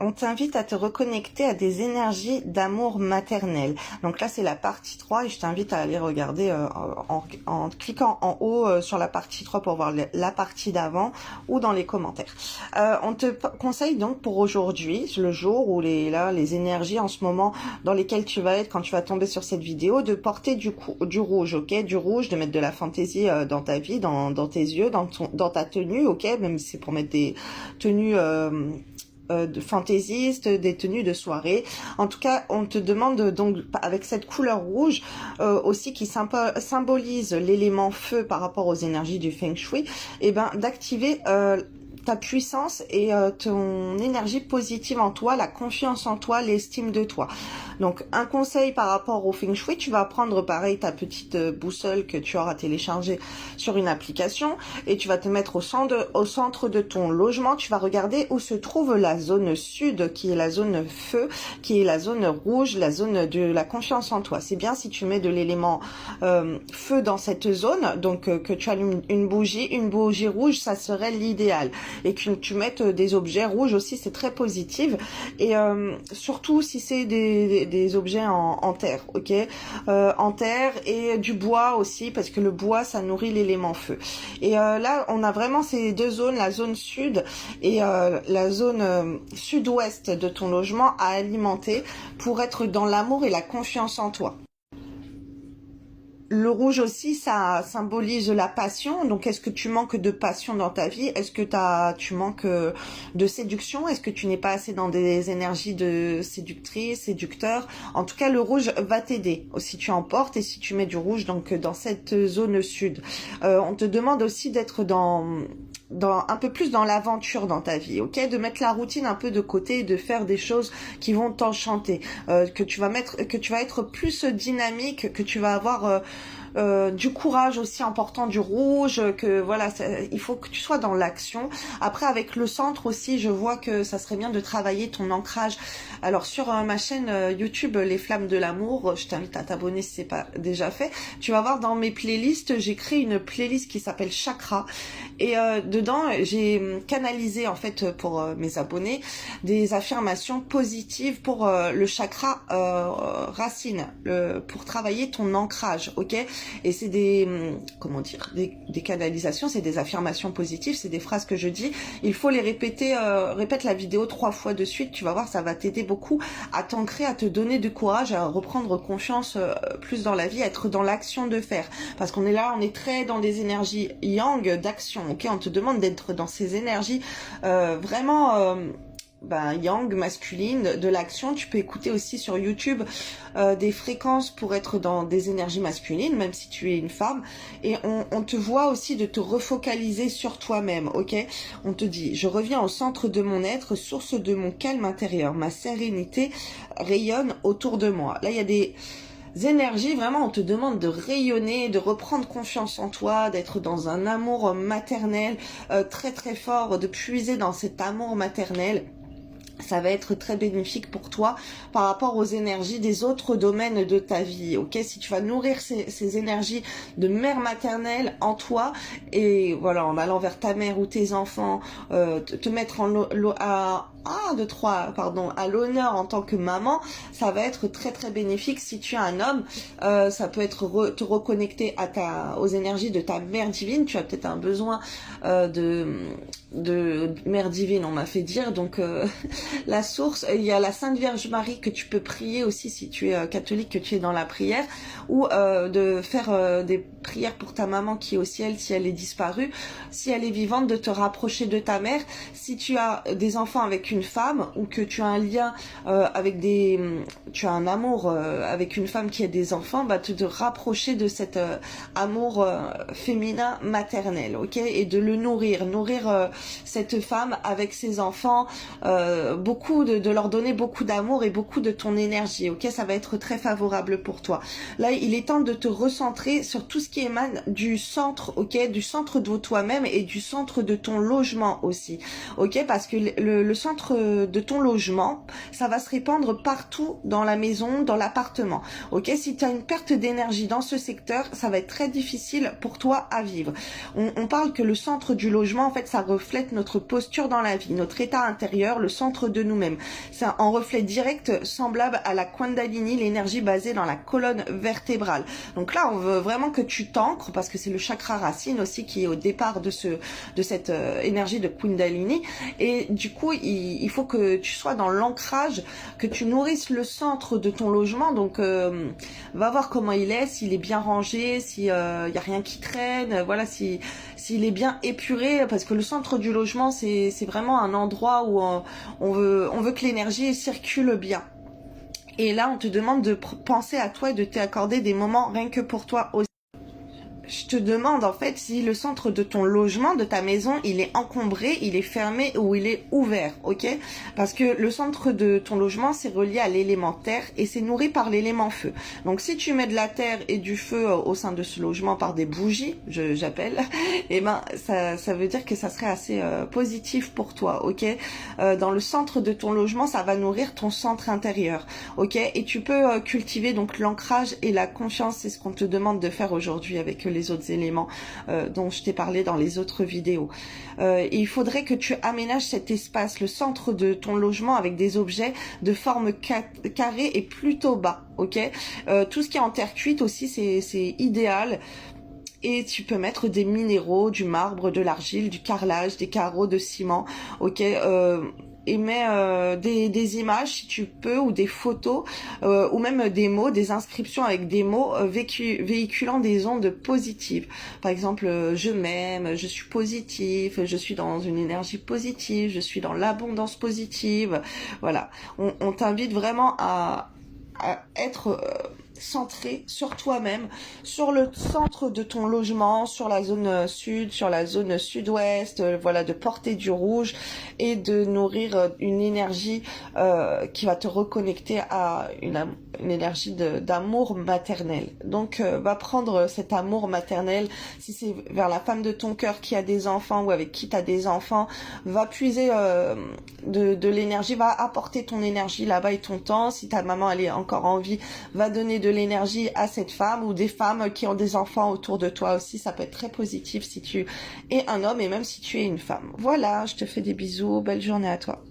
on t'invite à te reconnecter à des énergies d'amour maternel. Donc là, c'est la partie 3 et je t'invite à aller regarder en cliquant en haut sur la partie 3 pour voir la partie d'avant ou dans les commentaires. On te conseille donc pour aujourd'hui, le jour où les énergies en ce moment dans lesquelles tu vas être quand tu vas tomber sur cette vidéo, de porter du rouge, ok, du rouge, de mettre de la fantaisie dans ta vie, dans tes yeux, dans ta tenue, ok, même si c'est pour mettre des tenues de fantaisistes, des tenues de soirée. En tout cas, on te demande donc avec cette couleur rouge aussi qui symbolise l'élément feu par rapport aux énergies du Feng Shui, et ben d'activer ta puissance et ton énergie positive en toi, la confiance en toi, l'estime de toi. Donc un conseil par rapport au Feng Shui, tu vas prendre pareil ta petite boussole que tu auras téléchargée sur une application et tu vas te mettre au centre de ton logement. Tu vas regarder où se trouve la zone sud, qui est la zone feu, qui est la zone rouge, la zone de la confiance en toi. C'est bien si tu mets de l'élément feu dans cette zone, donc que tu allumes une bougie rouge, ça serait l'idéal. Et que tu mettes des objets rouges aussi, c'est très positif. Et surtout si c'est des objets en terre, ok, en terre et du bois aussi, parce que le bois ça nourrit l'élément feu. Et là on a vraiment ces deux zones, la zone sud et la zone sud-ouest de ton logement à alimenter pour être dans l'amour et la confiance en toi. Le rouge aussi, ça symbolise la passion. Donc, est-ce que tu manques de passion dans ta vie? Est-ce que tu manques de séduction? Est-ce que tu n'es pas assez dans des énergies de séductrice, séducteur? En tout cas, le rouge va t'aider si tu en portes et si tu mets du rouge donc dans cette zone sud. On te demande aussi d'être dans un peu plus dans l'aventure dans ta vie, ok, de mettre la routine un peu de côté et de faire des choses qui vont t'enchanter, que tu vas être plus dynamique, que tu vas avoir du courage aussi en portant du rouge, que voilà, il faut que tu sois dans l'action. Après avec le centre aussi, je vois que ça serait bien de travailler ton ancrage. Alors sur ma chaîne YouTube Les Flammes de l'amour, je t'invite à t'abonner si c'est pas déjà fait. Tu vas voir dans mes playlists, j'ai créé une playlist qui s'appelle Chakra et dedans j'ai canalisé en fait pour mes abonnés des affirmations positives pour le chakra racine, pour travailler ton ancrage, ok. Et c'est des canalisations, c'est des affirmations positives, c'est des phrases que je dis. Il faut les répéter, répète la vidéo 3 fois de suite, tu vas voir, ça va t'aider beaucoup à t'ancrer, à te donner du courage, à reprendre confiance plus dans la vie, à être dans l'action de faire. Parce qu'on est là, on est très dans des énergies yang, d'action, ok. On te demande d'être dans ces énergies vraiment... yang, masculine, de l'action. Tu peux écouter aussi sur YouTube des fréquences pour être dans des énergies masculines, même si tu es une femme. Et on te voit aussi de te refocaliser sur toi-même, ok. On te dit, je reviens au centre de mon être, source de mon calme intérieur. Ma sérénité rayonne autour de moi. Là, il y a des énergies, vraiment, on te demande de rayonner, de reprendre confiance en toi, d'être dans un amour maternel très très fort, de puiser dans cet amour maternel. Ça va être très bénéfique pour toi par rapport aux énergies des autres domaines de ta vie, ok. Si tu vas nourrir ces énergies de mère maternelle en toi, et voilà, en allant vers ta mère ou tes enfants, te mettre à l'honneur en tant que maman, ça va être très très bénéfique. Si tu es un homme, ça peut être te reconnecter aux énergies de ta mère divine. Tu as peut-être un besoin de mère divine, on m'a fait dire, donc la source, il y a la Sainte Vierge Marie que tu peux prier aussi si tu es catholique, que tu es dans la prière, ou de faire des prières pour ta maman qui est au ciel si elle est disparue, si elle est vivante, de te rapprocher de ta mère. Si tu as des enfants avec une femme ou que tu as un lien tu as un amour avec une femme qui a des enfants, te rapprocher de cet amour féminin maternel, ok, et de le nourrir cette femme avec ses enfants, de leur donner beaucoup d'amour et beaucoup de ton énergie, ok. Ça va être très favorable pour toi. Là, il est temps de te recentrer sur tout ce qui émane du centre, ok, du centre de toi-même et du centre de ton logement aussi, ok, parce que le centre de ton logement, ça va se répandre partout dans la maison, dans l'appartement, ok. Si tu as une perte d'énergie dans ce secteur, ça va être très difficile pour toi à vivre. On parle que le centre du logement, en fait, ça reflète reflète notre posture dans la vie, notre état intérieur, le centre de nous-mêmes. C'est un reflet direct semblable à la Kundalini, l'énergie basée dans la colonne vertébrale. Donc là, on veut vraiment que tu t'ancres, parce que c'est le chakra racine aussi qui est au départ de cette énergie de Kundalini. Et du coup, il faut que tu sois dans l'ancrage, que tu nourrisses le centre de ton logement. Donc, va voir comment il est, s'il est bien rangé, s'il y a rien qui traîne, voilà, s'il est bien épuré, parce que le centre du logement, c'est vraiment un endroit où on veut que l'énergie circule bien. Et là, on te demande de penser à toi et de t'accorder des moments rien que pour toi aussi. Je te demande en fait si le centre de ton logement, de ta maison, il est encombré, il est fermé ou il est ouvert, ok? Parce que le centre de ton logement, c'est relié à l'élément terre et c'est nourri par l'élément feu. Donc si tu mets de la terre et du feu au sein de ce logement par des bougies, j'appelle, et ben ça veut dire que ça serait assez positif pour toi, ok? Dans le centre de ton logement, ça va nourrir ton centre intérieur, ok? Et tu peux cultiver donc l'ancrage et la confiance, c'est ce qu'on te demande de faire aujourd'hui avec les autres éléments dont je t'ai parlé dans les autres vidéos. Il faudrait que tu aménages cet espace, le centre de ton logement, avec des objets de forme carrée et plutôt bas, ok? Tout ce qui est en terre cuite aussi, c'est idéal. Et tu peux mettre des minéraux, du marbre, de l'argile, du carrelage, des carreaux de ciment, ok? Et mets des images si tu peux, ou des photos, ou même des mots, des inscriptions avec des mots véhiculant des ondes positives. Par exemple, je m'aime, je suis positif, je suis dans une énergie positive, je suis dans l'abondance positive. Voilà, on t'invite vraiment à être centré sur toi-même, sur le centre de ton logement, sur la zone sud, sur la zone sud-ouest, voilà, de porter du rouge et de nourrir une énergie qui va te reconnecter à une énergie d'amour maternel. Donc va prendre cet amour maternel, si c'est vers la femme de ton cœur qui a des enfants ou avec qui tu as des enfants, va puiser de l'énergie, va apporter ton énergie là-bas et ton temps. Si ta maman elle est encore en vie, va donner de l'énergie à cette femme, ou des femmes qui ont des enfants autour de toi aussi. Ça peut être très positif si tu es un homme et même si tu es une femme. Voilà, je te fais des bisous, belle journée à toi.